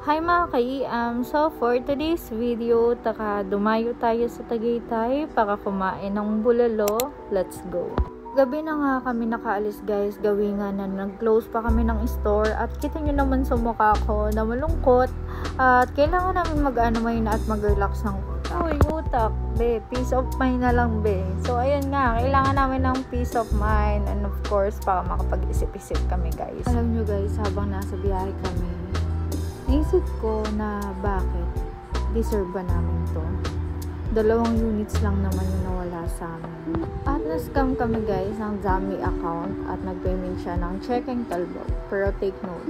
Hi mga so for today's video, dumayo tayo sa Tagaytay para kumain ng bulalo. Let's go! Gabi na nga kami nakaalis guys, gawi nga na nag-close pa kami ng store at kita nyo naman sa mukha ko na malungkot at kailangan namin mag-ano at mag-relax ng utak. Uy, utak, be, peace of mind na lang be. So ayun nga, kailangan namin ng peace of mind and of course para makapag-isip-isip kami guys. Alam nyo guys, habang nasa biyahe kami, naisip ko na bakit deserve ba namin to? 2 units lang naman yung nawala sa amin. At na-scam kami guys ng Zami account at nag-payment siya ng checking 12. Pero take note,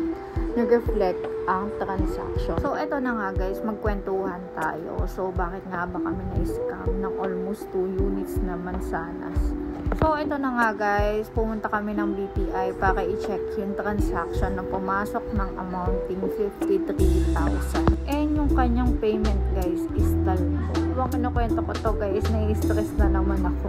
nag-reflect ang transaction. So eto na nga guys, magkwentuhan tayo. So bakit nga ba kami na-scam ng almost 2 units na mansanas? So ito na nga guys, pumunta kami ng BPI para i-check yung transaction na pumasok ng amounting 53,000. And yung kanyang payment guys is talbo. Habang kinukwento ko to guys, nai-stress na naman ako.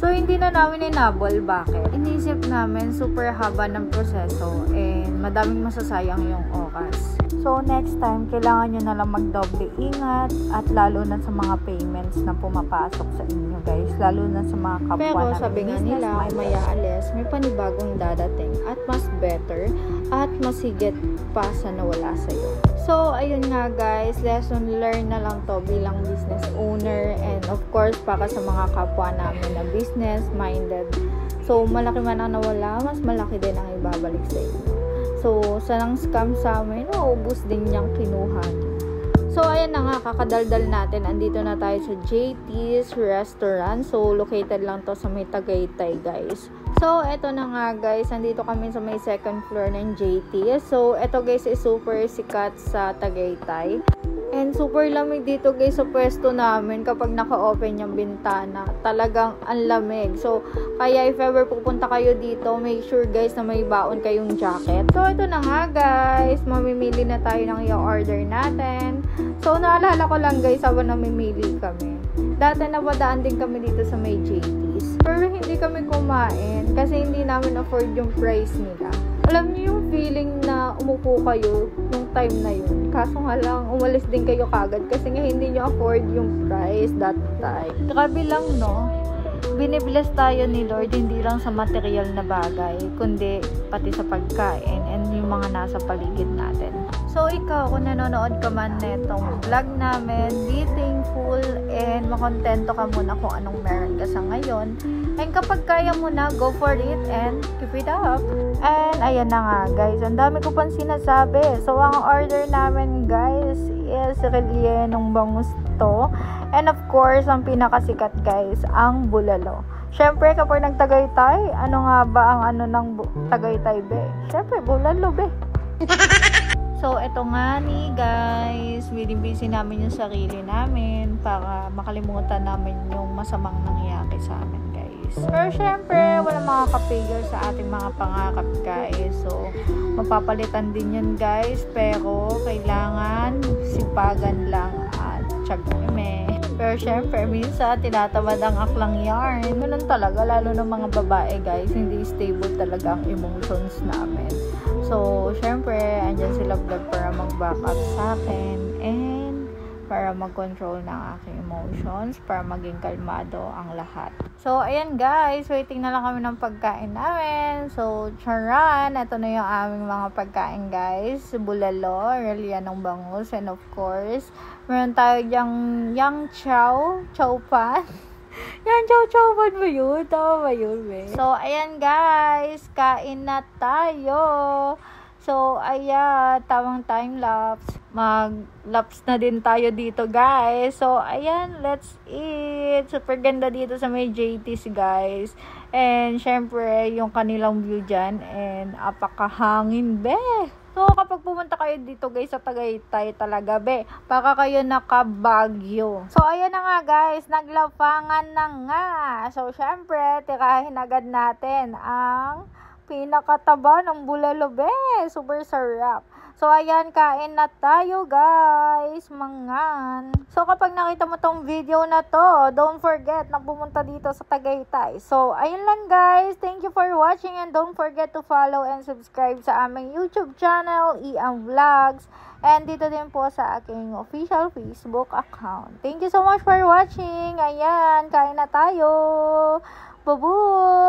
So hindi na namin inabol. Bakit? Inisip namin super haba ng proseso and madaming masasayang yung oras. So next time, kailangan nyo na lang magdoble ingat at lalo na sa mga payments na pumapasok sa inyo guys. Lalo na sa mga kapwa Pero namin. sabi nga nila, umaya alis, may panibagong dadating at mas better at mas higit pa sa nawala sa'yo. So ayun nga guys, lesson learned na lang to bilang business owner and of course para sa mga kapwa namin na business minded. So malaki man ang nawala, mas malaki din ang ibabalik sa inyo. So, sa nang scam sa amin, naubos din niyang kinuha niyo. So, ayan na nga, kakadaldal natin. Andito na tayo sa JT's Restaurant. So, located lang to sa may Tagaytay, guys. So, eto na nga, guys. Andito kami sa may second floor ng JT's. So, eto guys, is super sikat sa Tagaytay. And super lamig dito guys sa pwesto namin kapag naka-open yung bintana. Talagang ang lamig. So, kaya if ever pupunta kayo dito, make sure guys na may baon kayong jacket. So, ito na nga guys. Mamimili na tayo ng i-order natin. So, naalala ko lang guys habang namimili kami. Dati napadaan din kami dito sa may JT's. Pero hindi kami kumain kasi hindi namin afford yung price nila. Alam niyo yung feeling na umupo kayo nung time na yun. Kaso nga lang, umalis din kayo kagad kasi nga hindi nyo afford yung price that time. Grabe lang, no? Binibless tayo ni Lord hindi lang sa material na bagay, kundi pati sa pagkain and yung mga nasa paligid natin. So, ikaw, kung nanonood ka man netong vlog namin, be thankful and makontento ka muna kung anong meron ka sa ngayon. And kapag kaya mo na, go for it and keep it up. And ayan na nga guys, ang dami ko pang sinasabi. So, ang order namin guys is rellenong bangus to. And of course, ang pinakasikat guys, ang bulalo. Syempre, kapag nagtagaytay, ano nga ba ang ano ng Tagaytay be? Syempre, bulalo be. So, eto nga ni guys, busy namin yung sarili namin para makalimutan namin yung masamang nangyayari sa amin guys. Pero syempre, walang makaka-figure sa ating mga pangarap guys. So, mapapalitan din yun guys, pero kailangan sipagan lang at tsagume. Pero syempre, minsan tinatamad ang aklang yarn. Ganun talaga, lalo ng mga babae guys, hindi stable talaga ang emotions namin. So, syempre, andyan sila vlog para mag-back up sa akin and para mag-control ng aking emotions, para maging kalmado ang lahat. So, ayan guys, waiting na lang kami ng pagkain namin. So, charan, ito na yung aming mga pagkain guys. Bulalo, rellenong bangus, and of course, meron tayo dyang yang chow pan. Yan, chow pan ba yun? Tama ba yun, be? So, ayan guys, kain na tayo. So, ayan, tamang time-lapse. Mag-lapse na din tayo dito, guys. So, ayan, let's eat. Super ganda dito sa may JT's, guys. And, syempre, yung kanilang view dyan. And, apakahangin, be. So, kapag pumunta kayo dito, guys, sa Tagaytay talaga, be, baka kayo nakabagyo. So, ayan na nga, guys. Naglapangan na nga. So, syempre, tirahin agad natin ang pinakataba ng bulalo, be. Super sarap. So, ayan, kain na tayo, guys. Mangan. So, kapag nakita mo tong video na to, don't forget na pumunta dito sa Tagaytay. So, ayun lang, guys. Thank you for watching and don't forget to follow and subscribe sa aming YouTube channel, Ian Vlogs. And dito din po sa aking official Facebook account. Thank you so much for watching. Ayan, kain na tayo. Babu!